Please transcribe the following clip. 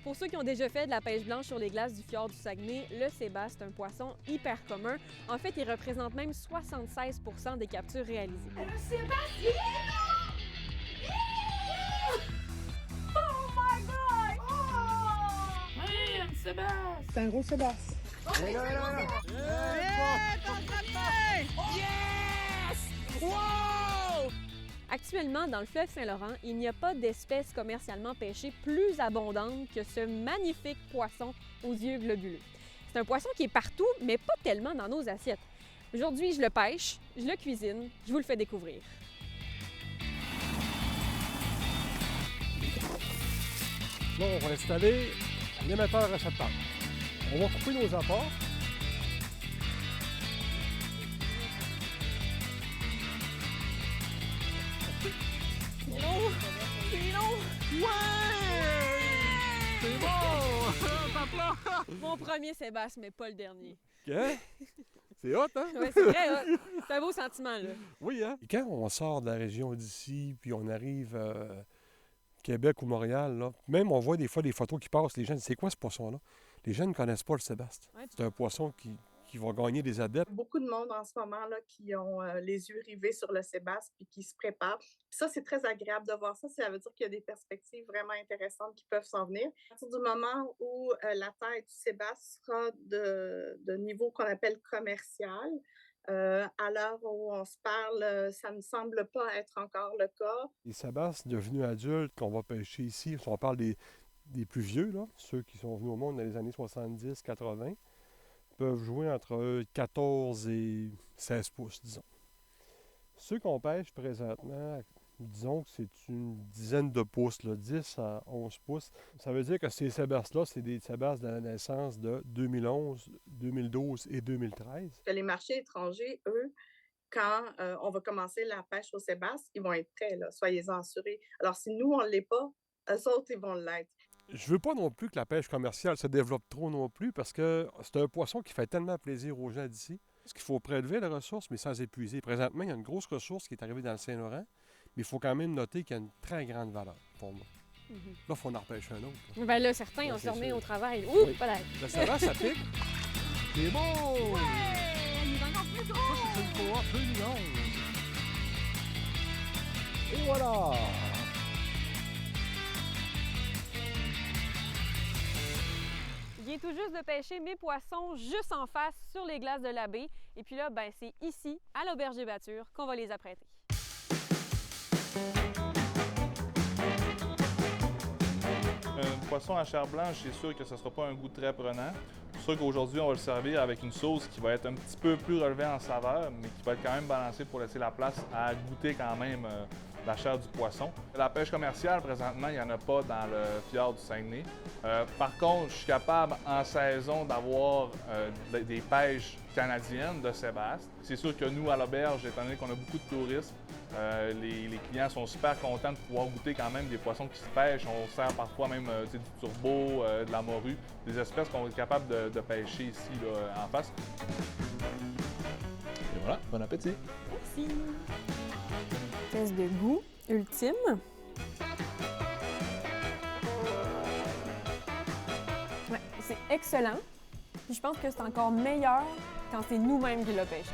Pour ceux qui ont déjà fait de la pêche blanche sur les glaces du fjord du Saguenay, le sébaste est un poisson hyper commun. En fait, il représente même 76 % des captures réalisées. Le Sébastien! Oh my God! Oh! Oui, un Sébastien! C'est un gros Sébastien. Yes! Wow! Actuellement, dans le fleuve Saint-Laurent, il n'y a pas d'espèce commercialement pêchée plus abondante que ce magnifique poisson aux yeux globuleux. C'est un poisson qui est partout, mais pas tellement dans nos assiettes. Aujourd'hui, je le pêche, je le cuisine, je vous le fais découvrir. Là, on va installer l'émetteur-récepteur. On va couper nos apports. C'est long! C'est long! Ouais! C'est bon! Mon premier Sébastien, mais pas le dernier. OK? C'est hot, hein? Ouais, c'est vrai, hot. C'est un beau sentiment, là. Oui, hein? Et quand on sort de la région d'ici, puis on arrive Québec ou Montréal, là, même on voit des fois des photos qui passent, les gens disent « C'est quoi ce poisson-là? » Les gens ne connaissent pas le Sébastien. Ouais. C'est un poisson qui va gagner des adeptes. Beaucoup de monde en ce moment là, qui ont les yeux rivés sur le Sébastien puis qui se préparent. Puis ça, c'est très agréable de voir ça. Ça veut dire qu'il y a des perspectives vraiment intéressantes qui peuvent s'en venir. À partir du moment où la taille du Sébastien sera de niveau qu'on appelle commercial, à l'heure où on se parle, ça ne semble pas être encore le cas. Les Sébastiens devenus adultes qu'on va pêcher ici, si on parle des plus vieux, là, ceux qui sont venus au monde dans les années 70-80, peuvent jouer entre 14 et 16 pouces, disons. Ceux qu'on pêche présentement, disons que c'est une dizaine de pouces, là, 10 à 11 pouces. Ça veut dire que ces Sébastiens-là, c'est des Sébastiens de la naissance de 2011, 2012 et 2013. Que les marchés étrangers, eux, quand on va commencer la pêche au Sébastien, ils vont être prêts, là, soyez-en assurés. Alors, si nous, on ne l'est pas, eux autres, ils vont l'être. Je veux pas non plus que la pêche commerciale se développe trop non plus parce que c'est un poisson qui fait tellement plaisir aux gens d'ici. Parce qu'il faut prélever la ressource, mais sans épuiser. Présentement, il y a une grosse ressource qui est arrivée dans le Saint-Laurent, mais il faut quand même noter qu'il y a une très grande valeur pour moi. Là, il faut en repêcher un autre. Là. Ben là, certains, Ouais, on se c'est remet sûr. au travail. Ouh, Oui. peut-être. Le Sébastien, ça pique. C'est beau! Il est encore plus gros! Ça, c'est une cohorte 2011. Et voilà! Je viens tout juste de pêcher mes poissons juste en face sur les glaces de la baie. Et puis là, ben, c'est ici, à l'auberge des Battures, qu'on va les apprêter. Un poisson à chair blanche, c'est sûr que ce ne sera pas un goût très prenant. C'est sûr qu'aujourd'hui, on va le servir avec une sauce qui va être un petit peu plus relevée en saveur, mais qui va être quand même balancée pour laisser la place à goûter quand même la chair du poisson. La pêche commerciale, présentement, il n'y en a pas dans le fjord du Saguenay. Par contre, je suis capable, en saison, d'avoir des pêches canadiennes de Sébastien. C'est sûr que nous, à l'auberge, étant donné qu'on a beaucoup de touristes, les clients sont super contents de pouvoir goûter quand même des poissons qui se pêchent. On sert parfois même du turbo, de la morue, des espèces qu'on est capable de pêcher ici là, en face. Et voilà, bon appétit! Merci. Test de goût ultime. Ouais, c'est excellent. Puis je pense que c'est encore meilleur quand c'est nous-mêmes qui le pêchons.